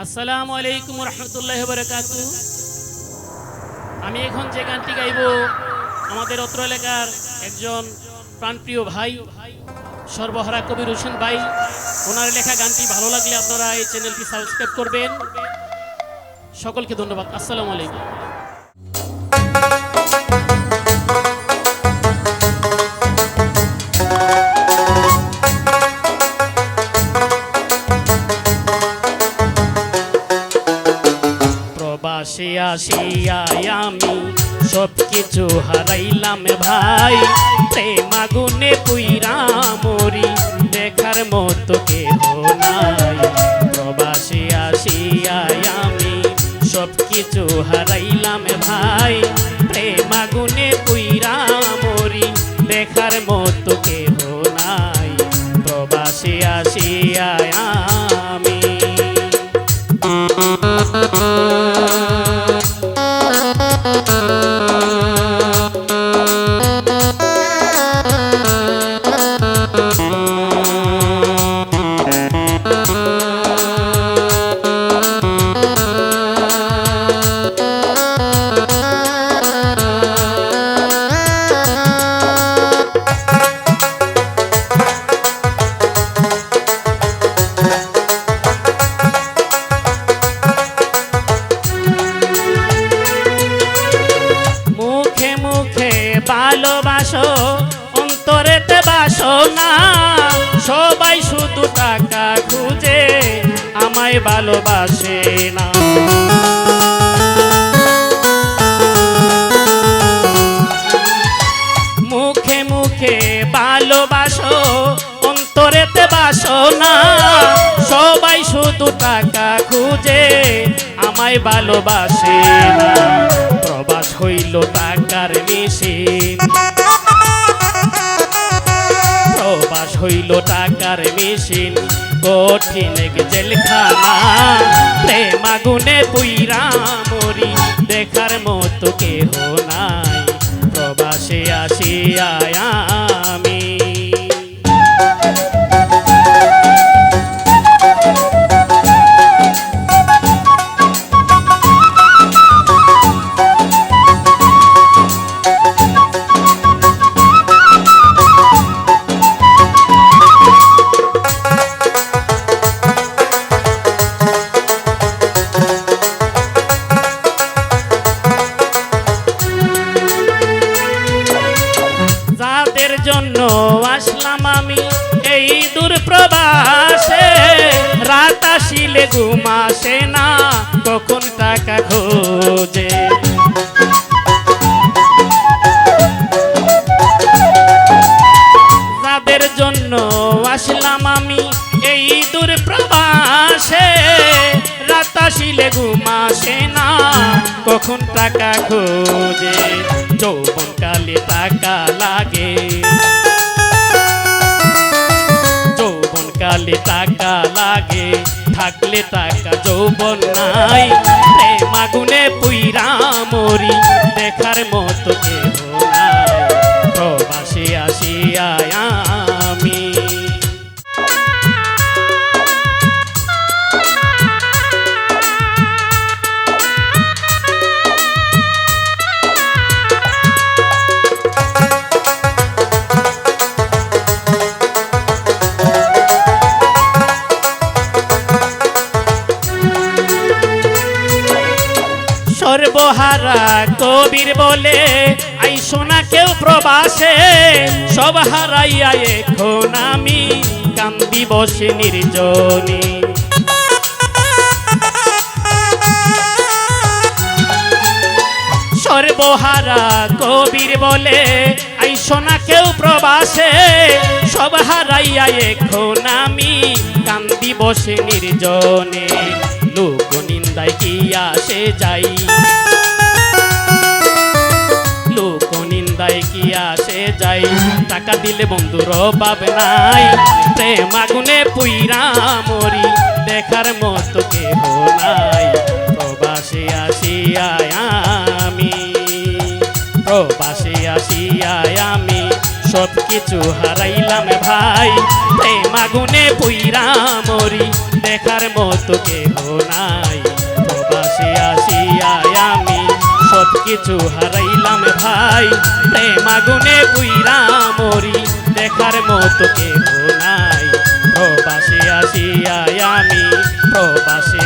আসসালামু আলাইকুম রহমতুল্লাহি ওয়া বারাকাতুহু। আমি এখন যে গানটি গাইব আমাদের অত্র এলাকার একজন প্রাণপ্রিয় ভাই সর্বহারা কবির হোসেন ভাই, ওনার লেখা গানটি ভালো লাগলে আপনারা এই চ্যানেলটি সাবস্ক্রাইব করবেন। সকলকে ধন্যবাদ। আসসালামু আলাইকুম। প্রবাসে আসিয়ায় আমি সব কিছু হারাইলাম ভাই, প্রেম আগুনে পুইরা মরি, দেখার মতো কেহ নাই। প্রবাসে আসিয়ায় আমি সব কিছু হারাইলাম ভাই, প্রেম আগুনে পুইরা মরি, দেখার মতো কেহ নাই। প্রবাসে আসিয়ায় আমি ভালোবাসো অন্তরেতে বাসো না, সবাই শুধু টাকা খুঁজে আমায় ভালোবাসে না। মুখে মুখে ভালোবাসো অন্তরেতে বাসো না, সবাই শুধু টাকা খুঁজে আমায় ভালোবাসে না। প্রবাস হইল টাকার মেশিন, প্রবাস হইল টাকার মেশিন, কঠিন জেলখানা, প্রেম আগুনে পুইরা মরি, দেখার মতো কেহ নাই। প্রবাসে আসিয়ায় আমি জন্য আসলাম আমি এই দূর প্রবাসে, রাত আসিলে ঘুম আসে না, কখন টাকা খোঁজে। যাদের জন্য আসলাম আমি এই দূর প্রবাসে, রাত আসিলে ঘুম আসে না, কখন টাকা খোঁজে। যৌবন কালে টাকা লাগে, যৌবন কালে টাকা লাগে, থাকলে টাকা যৌবন নাই। প্রেম আগুনে পুইরা মরি, দেখার মতো কেহ নাই। প্রবাসে আসিয়ায় আমি সর্বহারা কবির বলে আইসো না কেউ প্রবাসে, সব হারাইয়া এখন আমি কান্দি বসে নির্জনে। সর্বহারা কবির বলে আইসো না কেউ প্রবাসে, সব হারাইয়া এখন আমি কান্দি বসে নির্জনে। লোক নিন্দায় কি আসে যাই, লোক নিন্দায় কি আসে যাই, টাকা দিলে বন্ধুর অভাব নাই। প্রেম আগুনে পুইরা মরি, দেখার মতো কেহ নাই। প্রবাসে আসিয়ায় আমি, প্রবাসে আসিয়ায় আমি সব কিছু হারাইলাম ভাই প্রেম আগুনে পুইরা মরি দেখার মতো কেহ নাই প্রবাসে আসিয়া আমি সব কিছু হারাইলাম ভাই প্রেম আগুনে পুইরা মরি দেখার মতো কেহ নাই প্রবাসে আসিয়া আমি প্রবাসে